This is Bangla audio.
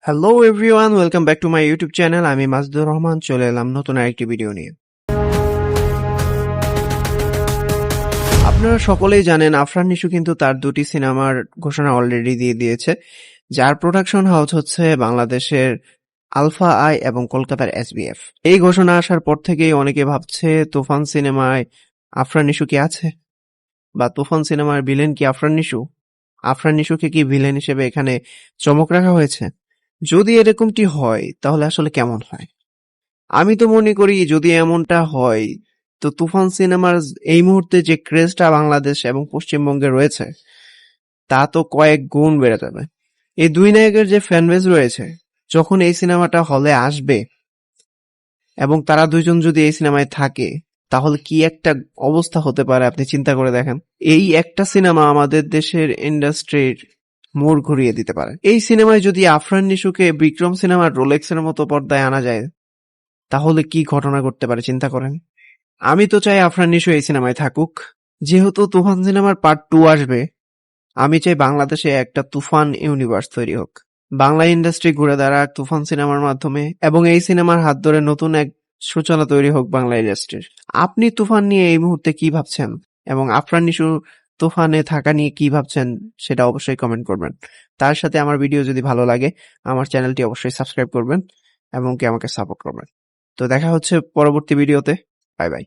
Hello everyone, welcome back to my YouTube channel. আমি মাসুদুর রহমান, চলে এলাম নতুন আরেকটি ভিডিও নিয়ে। আপনারা সকলেই জানেন আফরান নিশু কিন্তু তার দুটি সিনেমার ঘোষণা অলরেডি দিয়ে দিয়েছে, যার প্রোডাকশন হাউস হচ্ছে বাংলাদেশের আলফা আই এবং কলকাতার এসবিএফ। এই ঘোষণা আসার পর থেকেই অনেকে ভাবছে তুফান সিনেমায় আফরান নিশু কি আছে, বা তুফান সিনেমার ভিলেন কি আফরান নিশু। আফরান নিশুকে কি ভিলেন হিসেবে এখানে চমক রাখা হয়েছে? যদি এরকমটি হয় তাহলে আসলে কেমন হয়? আমি তো মনে করি যদি এমনটা হয় তো তুফান সিনেমার এই মুহূর্তে যে ক্রেজটা বাংলাদেশ এবং পশ্চিমবঙ্গে রয়েছে তা তো কয়েক গুণ বেড়ে যাবে। এই দুই নায়কের যে ফ্যানবেজ রয়েছে, যখন এই সিনেমাটা হলে আসবে এবং তারা দুইজন যদি এই সিনেমায় থাকে, তাহলে কি একটা অবস্থা হতে পারে আপনি চিন্তা করে দেখেন। এই একটা সিনেমা আমাদের দেশের ইন্ডাস্ট্রির মোড় ঘুরিয়ে দিতে পারে। এই সিনেমায় যদি আফরান নিশুকে বিক্রম সিনেমার রোলেক্সের মতো পর্দায় আনা যায়, তাহলে কি ঘটনা ঘটতে পারে চিন্তা করেন। আমি তো চাই আফরান নিশো এই সিনেমায় থাকুক। যেহেতু তুফান সিনেমার পার্ট 2 আসবে, আমি চাই বাংলাদেশে একটা তুফান ইউনিভার্স তৈরি হোক। বাংলা ইন্ডাস্ট্রি ঘুরে দাঁড়াক তুফান সিনেমার মাধ্যমে, এবং এই সিনেমার হাত ধরে নতুন এক সূচনা তৈরি হোক বাংলা ইন্ডাস্ট্রির। আপনি তুফান নিয়ে এই মুহূর্তে কি ভাবছেন, এবং আফরান নিশু তুফানে থাকা নিয়ে কি ভাবছেন সেটা অবশ্যই কমেন্ট করবেন। তার সাথে আমার ভিডিও যদি ভালো লাগে আমার চ্যানেলটি অবশ্যই সাবস্ক্রাইব করবেন এবং কি আমাকে সাপোর্ট করবেন। তো দেখা হচ্ছে পরবর্তী ভিডিওতে। Bye bye.